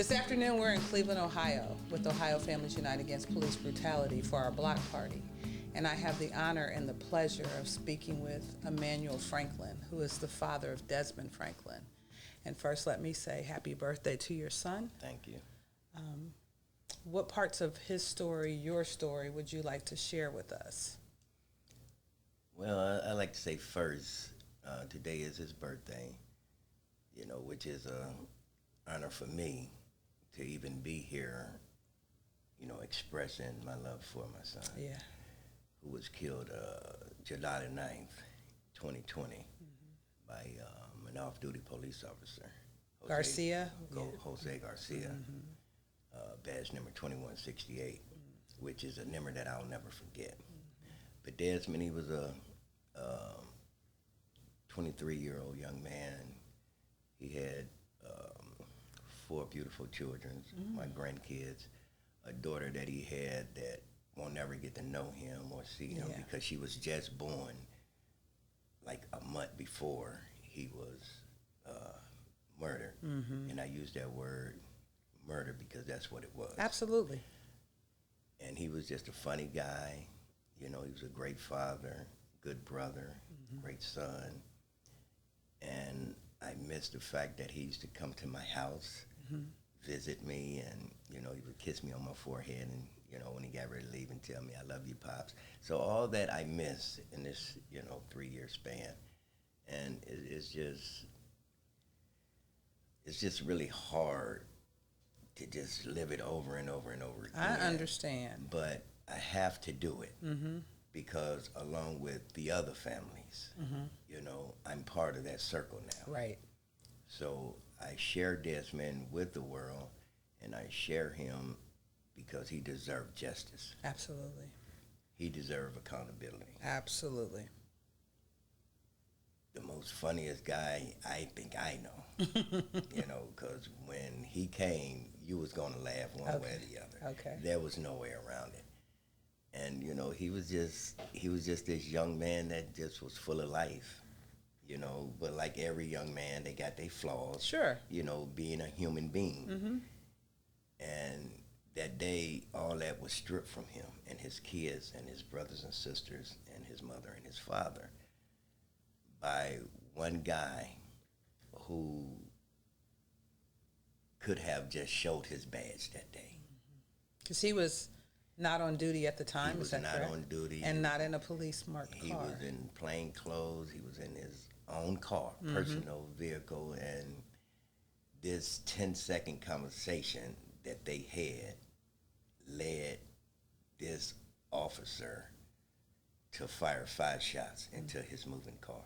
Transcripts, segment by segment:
This afternoon, we're in Cleveland, Ohio, with Ohio Families Unite Against Police Brutality for our block party. And I have the honor and the pleasure of speaking with Emmanuel Franklin, who is the father of Desmond Franklin. And first, let me say happy birthday to your son. Thank you. What parts of his story, your story, would you like to share with us? Well, I like to say first, today is his birthday, which is an honor for me to even be here, expressing my love for my son, who was killed July the 9th, 2020, by an off-duty police officer. Garcia? Jose Garcia, badge number 2168, which is a number that I'll never forget. But Desmond, he was a 23-year-old young man. He had 4 beautiful children, my grandkids, a daughter that he had that won't never get to know him or see him because she was just born like a month before he was murdered. And I use that word murder because that's what it was. Absolutely. And he was just a funny guy. He was a great father, good brother, great son. And I miss the fact that he used to come to my house, visit me, and, he would kiss me on my forehead and, when he got ready to leave and tell me, I love you, Pops. So all that I miss in this, 3-year span. And it's just really hard to just live it over and over and over again. I understand. But I have to do it because along with the other families, I'm part of that circle now. Right. So I share Desmond with the world, and I share him because he deserved justice. Absolutely. He deserved accountability. Absolutely. The most funniest guy I think I know, because when he came, you was going to laugh one way or the other. Okay. There was no way around it. And, he was just this young man that just was full of life, but like every young man, they got their flaws. Sure. Being a human being. And that day, all that was stripped from him and his kids and his brothers and sisters and his mother and his father by one guy who could have just showed his badge that day. Because he was not on duty at the time, is that correct? He was not on duty. And not in a police-marked car. He was in plain clothes. He was in his own car, personal vehicle, and this 10-second conversation that they had led this officer to fire 5 shots into his moving car.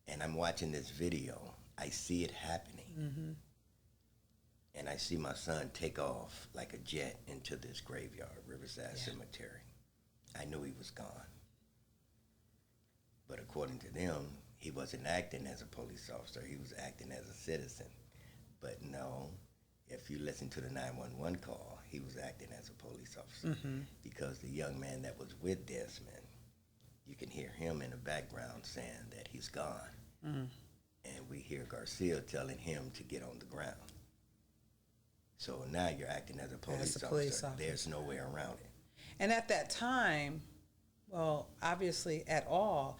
And I'm watching this video. I see it happening. And I see my son take off like a jet into this graveyard, Riverside Cemetery. I knew he was gone. But according to them, he wasn't acting as a police officer. He was acting as a citizen. But no, if you listen to the 911 call, he was acting as a police officer because the young man that was with Desmond, you can hear him in the background saying that he's gone. And we hear Garcia telling him to get on the ground. So now you're acting as a police officer. There's no way around it. And at that time, well, obviously at all,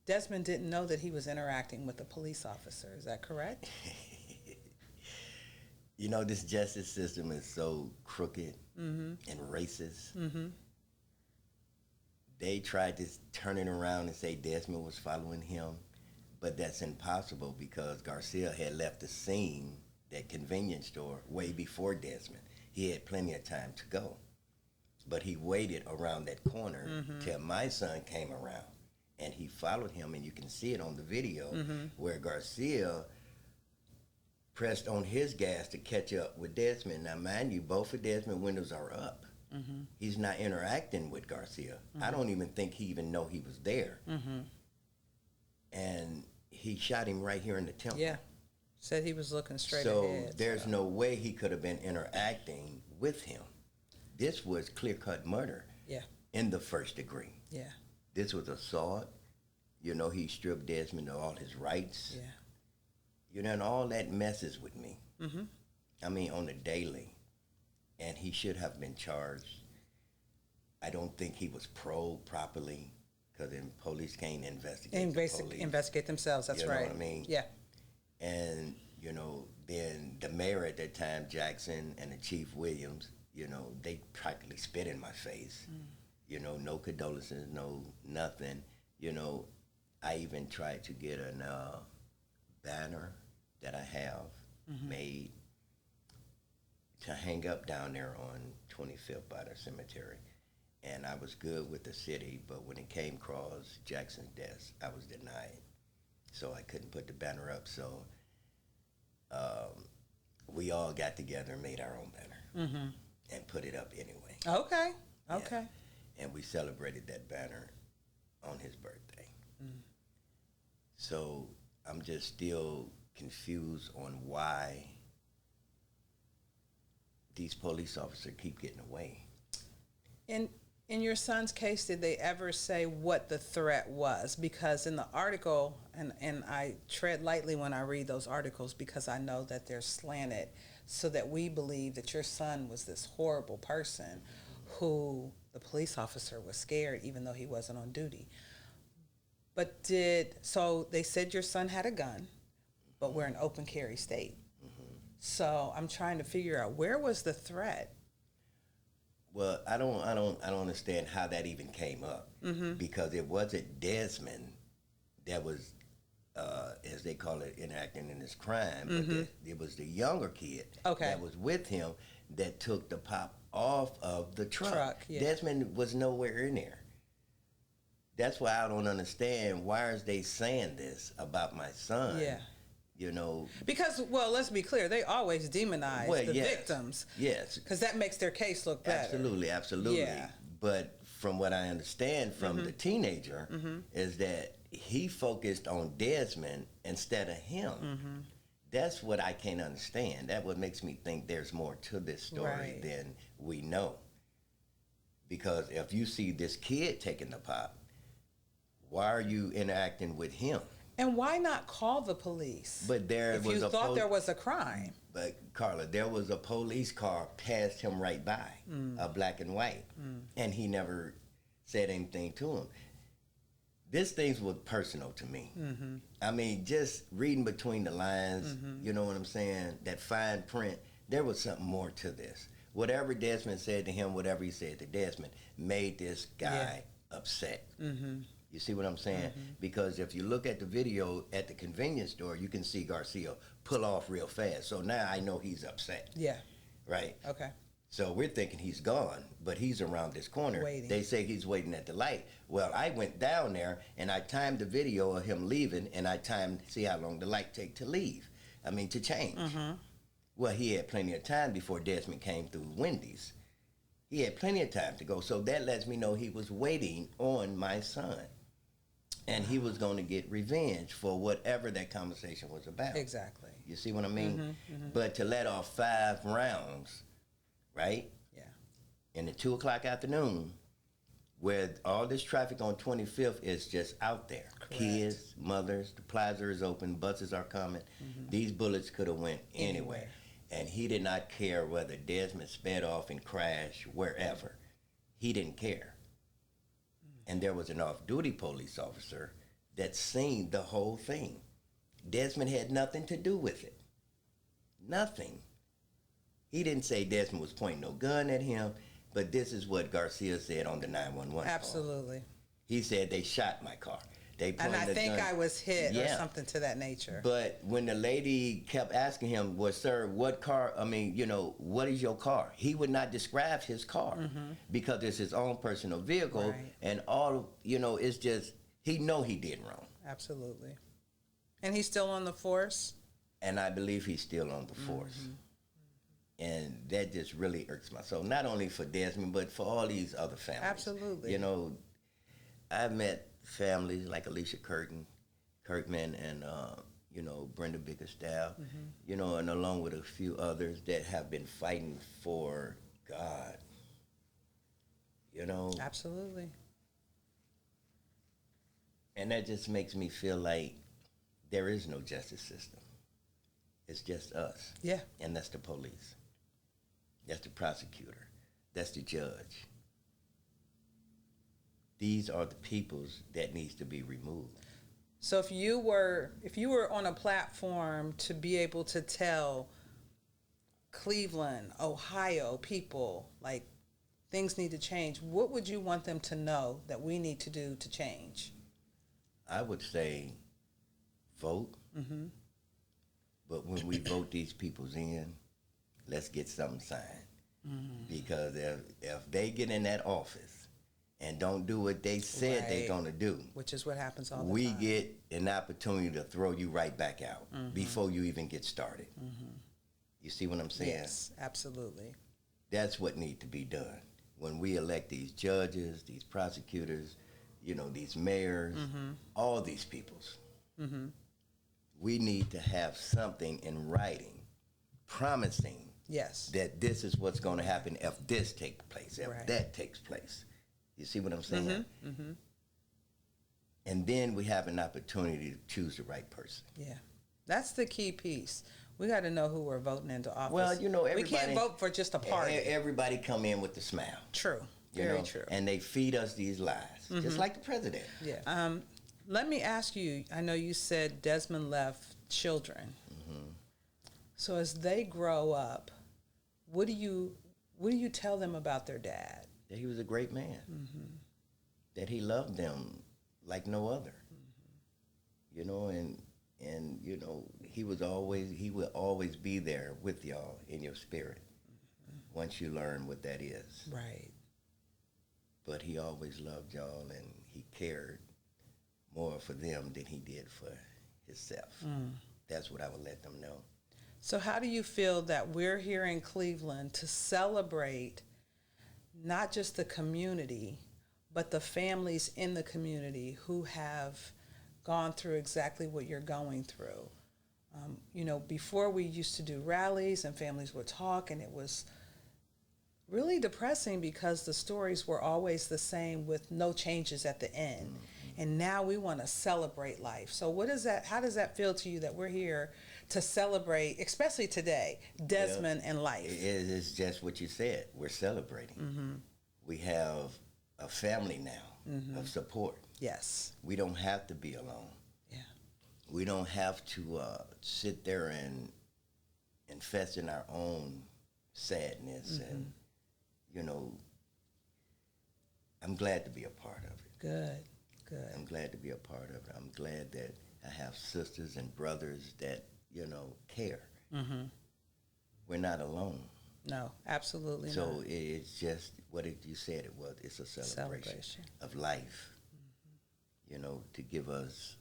Desmond didn't know that he was interacting with a police officer. Is that correct? This justice system is so crooked and racist. They tried to turn it around and say Desmond was following him, but that's impossible because Garcia had left the scene, that convenience store, way before Desmond. He had plenty of time to go. But he waited around that corner till my son came around, and he followed him, and you can see it on the video where Garcia pressed on his gas to catch up with Desmond. Now, mind you, both of Desmond's windows are up. He's not interacting with Garcia. I don't even think he even know he was there. And he shot him right here in the temple. Yeah. Said he was looking straight ahead. So there's no way he could have been interacting with him. This was clear-cut murder in the first degree. This was assault. He stripped Desmond of all his rights. You know, and all that messes with me. Mm-hmm. I mean, on the daily. And he should have been charged. I don't think he was probed properly because then police can't investigate the police. Investigate themselves, that's right. You know what I mean? Yeah. And, you know, then the mayor at that time, Jackson, and the Chief Williams, you know, they practically spit in my face. You know, no condolences, no nothing. You know, I even tried to get a banner that I have made to hang up down there on 25th by the cemetery. And I was good with the city, but when it came across Jackson's death, I was denied. So I couldn't put the banner up. So we all got together and made our own banner and put it up anyway. Okay. Yeah. Okay. And we celebrated that banner on his birthday. So I'm just still confused on why these police officers keep getting away. In your son's case, did they ever say what the threat was? Because in the article, and I tread lightly when I read those articles because I know that they're slanted so that we believe that your son was this horrible person who the police officer was scared even though he wasn't on duty. But so they said your son had a gun, but we're an open carry state. So I'm trying to figure out where was the threat? Well, I don't understand how that even came up because it wasn't Desmond that was, as they call it, enacting in this crime, but it was the younger kid that was with him that took the pop off of the truck. Yeah. Desmond was nowhere in there. That's why I don't understand why are they saying this about my son. Yeah. You know, because, well, let's be clear, they always demonize the victims. Yes. Because that makes their case look better. Absolutely. Yeah. But from what I understand from the teenager is that he focused on Desmond instead of him. That's what I can't understand. That's what makes me think there's more to this story than we know. Because if you see this kid taking the pop, why are you interacting with him? And why not call the police? But if you thought there was a crime. But Carla, there was a police car passed him right by, a black and white, and he never said anything to him. This thing was personal to me. I mean, just reading between the lines, you know what I'm saying, that fine print, there was something more to this. Whatever Desmond said to him, whatever he said to Desmond, made this guy upset. You see what I'm saying? Because if you look at the video at the convenience store, you can see Garcia pull off real fast. So now I know he's upset. Yeah. Right? Okay. So we're thinking he's gone, but he's around this corner. Waiting. They say he's waiting at the light. Well, I went down there and I timed the video of him leaving and I timed see how long the light take to leave. I mean, to change. Well, he had plenty of time before Desmond came through Wendy's. He had plenty of time to go. So that lets me know he was waiting on my son. And he was going to get revenge for whatever that conversation was about. Exactly. You see what I mean? But to let off 5 rounds, right? Yeah. In the 2 o'clock afternoon, where all this traffic on 25th is just out there. Correct. Kids, mothers, the plaza is open, buses are coming. These bullets could have went anywhere. And he did not care whether Desmond sped off and crashed wherever. He didn't care. And there was an off-duty police officer that seen the whole thing. Desmond had nothing to do with it. Nothing. He didn't say Desmond was pointing no gun at him, but this is what Garcia said on the 911 Absolutely. call. He said they shot my car. They And I think gun. I was hit or something to that nature. But when the lady kept asking him, well, sir, what car, I mean, you know, what is your car? He would not describe his car because it's his own personal vehicle. Right. And all, you know, it's just, he know he did wrong. Absolutely. And he's still on the force? And I believe he's still on the force. And that just really irks my soul. Not only for Desmond, but for all these other families. Absolutely. You know, I've met families like Alicia Kirkman and, you know, Brenda Bickerstaff, you know, and along with a few others that have been fighting for God, you know. Absolutely. And that just makes me feel like there is no justice system. It's just us. Yeah. And that's the police. That's the prosecutor. That's the judge. These are the peoples that needs to be removed. So if you were on a platform to be able to tell Cleveland, Ohio people, like, things need to change, what would you want them to know that we need to do to change? I would say vote. Mm-hmm. But when we vote these peoples in, let's get something signed. Mm-hmm. Because if they get in that office and don't do what they said they're going to do, which is what happens all the we time, get an opportunity to throw you right back out before you even get started. Mm-hmm. You see what I'm saying? Yes, absolutely. That's what needs to be done. When we elect these judges, these prosecutors, these mayors, all these peoples, we need to have something in writing promising that this is what's going to happen if this takes place, if that takes place. You see what I'm saying? Mm-hmm. Mm-hmm. And then we have an opportunity to choose the right person. Yeah. That's the key piece. We got to know who we're voting into office. Well, everybody, we can't vote for just a party. Everybody come in with a smile. True. Very true. And they feed us these lies, just like the president. Yeah. Let me ask you, I know you said Desmond left children. Mm-hmm. So as they grow up, what do you tell them about their dad? That he was a great man. Mm-hmm. That he loved them like no other. Mm-hmm. And he will always be there with y'all in your spirit once you learn what that is. Right. But he always loved y'all, and he cared more for them than he did for himself. That's what I would let them know. So how do you feel that we're here in Cleveland to celebrate not just the community, but the families in the community who have gone through exactly what you're going through? Before we used to do rallies and families would talk, and it was really depressing because the stories were always the same with no changes at the end. Mm-hmm. And now we want to celebrate life. So how does that feel to you that we're here to celebrate, especially today, Desmond and life? It is just what you said. We're celebrating. Mm-hmm. We have a family now of support. Yes. We don't have to be alone. Yeah. We don't have to sit there and fest in our own sadness. And, I'm glad to be a part of it. Good. I'm glad to be a part of it. I'm glad that I have sisters and brothers that, care. Mm-hmm. We're not alone. No, absolutely not. So it's just what you said it was. It's a celebration. Of life. Mm-hmm. To give us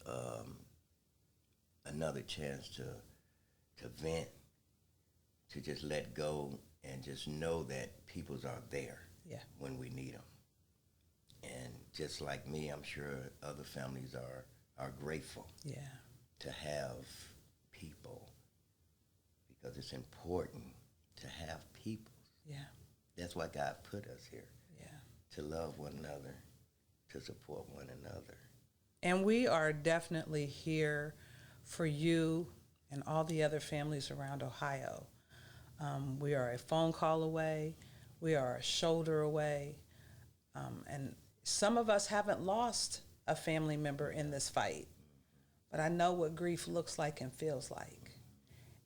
another chance to vent, to just let go, and just know that peoples are there when we need them. And just like me, I'm sure other families are grateful to have people, because it's important to have people. Yeah. That's why God put us here. Yeah. To love one another, to support one another. And we are definitely here for you and all the other families around Ohio. We are a phone call away. We are a shoulder away. And some of us haven't lost a family member in this fight, but I know what grief looks like and feels like.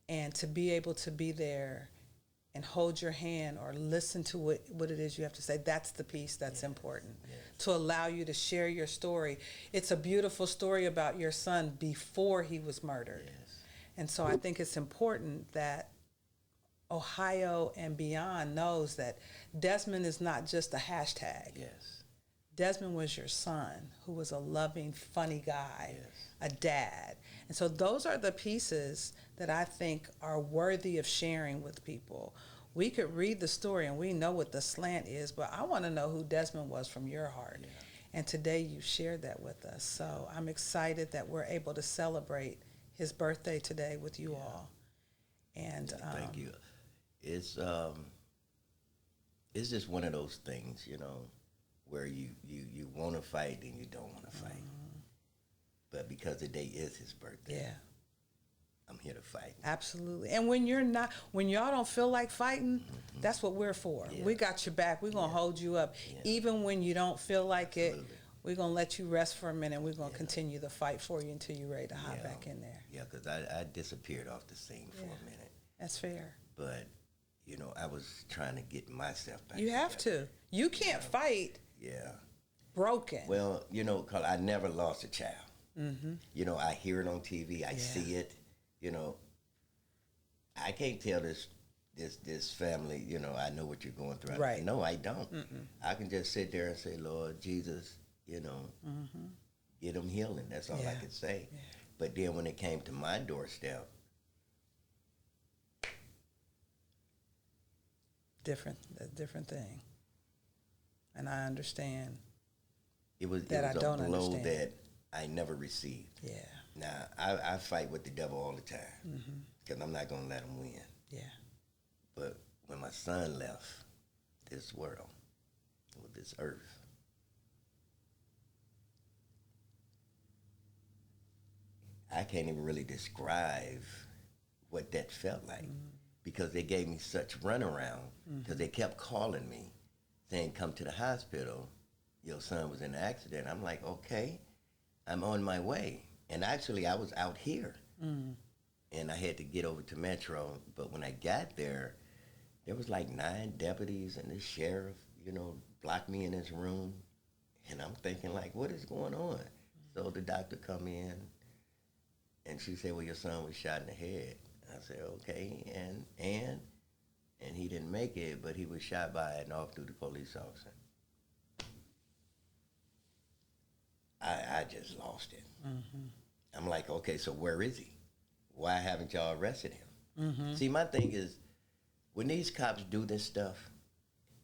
And to be able to be there and hold your hand or listen to what it is you have to say, that's the piece that's important. Yes. To allow you to share your story. It's a beautiful story about your son before he was murdered. Yes. And so I think it's important that Ohio and beyond knows that Desmond is not just a hashtag. Yes. Desmond was your son, who was a loving, funny guy, a dad. And so those are the pieces that I think are worthy of sharing with people. We could read the story and we know what the slant is, but I want to know who Desmond was from your heart. Yeah. And today you shared that with us. So I'm excited that we're able to celebrate his birthday today with you all. And thank you. It's just one of those things, where you want to fight and you don't want to fight. But because today is his birthday, I'm here to fight. Absolutely. And when y'all don't feel like fighting, that's what we're for. Yeah. We got your back. We're going to hold you up. Yeah. Even when you don't feel like Absolutely. it, we're going to let you rest for a minute. We're going to continue the fight for you until you're ready to hop back in there. Yeah, because I disappeared off the scene for a minute. That's fair. But, I was trying to get myself back You have together. to. You can't fight broken. Well, because I never lost a child. I hear it on TV. I see it. I can't tell this family, I know what you're going through. Right. No, I don't. I can just sit there and say, Lord Jesus, get them healing. That's all I can say. Yeah. But then when it came to my doorstep, a different thing. And I understand. It was I don't a blow understand. that I never received. Yeah. Now, I fight with the devil all the time because I'm not going to let him win. Yeah. But when my son left this world, or this earth, I can't even really describe what that felt like because they gave me such runaround because they kept calling me saying, come to the hospital. Your son was in an accident. I'm like, okay, I'm on my way. And actually, I was out here. And I had to get over to Metro. But when I got there was like 9 deputies and the sheriff, blocked me in his room. And I'm thinking like, what is going on? So the doctor come in and she said, well, your son was shot in the head. I said, okay, and he didn't make it, but he was shot by an off-duty police officer. I just lost it. I'm like, okay, so where is he? Why haven't y'all arrested him? See, my thing is, when these cops do this stuff,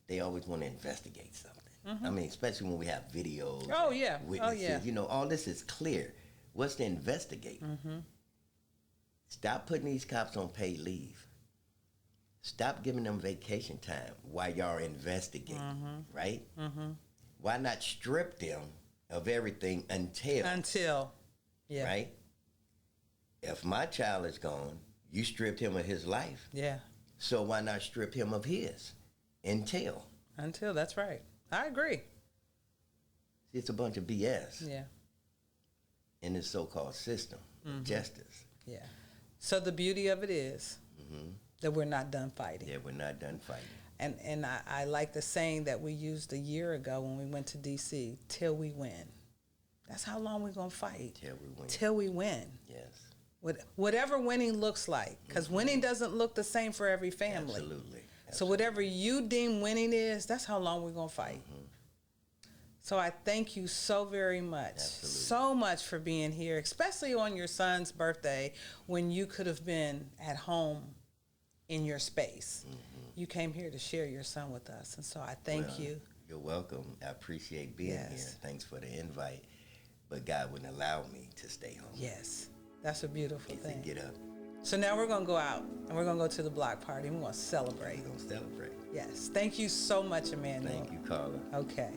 they always want to investigate something. I mean, especially when we have videos. Oh, yeah. Witnesses. Oh, yeah. All this is clear. What's to investigate? Stop putting these cops on paid leave. Stop giving them vacation time while y'all investigating, right? Why not strip them of everything until, yeah. Right? If my child is gone, you stripped him of his life. Yeah. So why not strip him of his until? Until, that's right. I agree. It's a bunch of BS. Yeah. In this so-called system of justice. Yeah. So the beauty of it is that we're not done fighting. Yeah, we're not done fighting. And I like the saying that we used a year ago when we went to D.C., till we win. That's how long we're going to fight. Till we win. Till we win. Yes. Whatever winning looks like, because winning doesn't look the same for every family. Absolutely. So whatever you deem winning is, that's how long we're going to fight. So I thank you so very much, so much for being here, especially on your son's birthday when you could have been at home in your space. You came here to share your son with us, and so I thank you. You're welcome. I appreciate being here. Thanks for the invite. But God wouldn't allow me to stay home. Yes, that's a beautiful thing. Get up. So now we're going to go out, and we're going to go to the block party, and we're going to celebrate. We're going to celebrate. Yes. Thank you so much, Emmanuel. Thank you, Carla. Okay.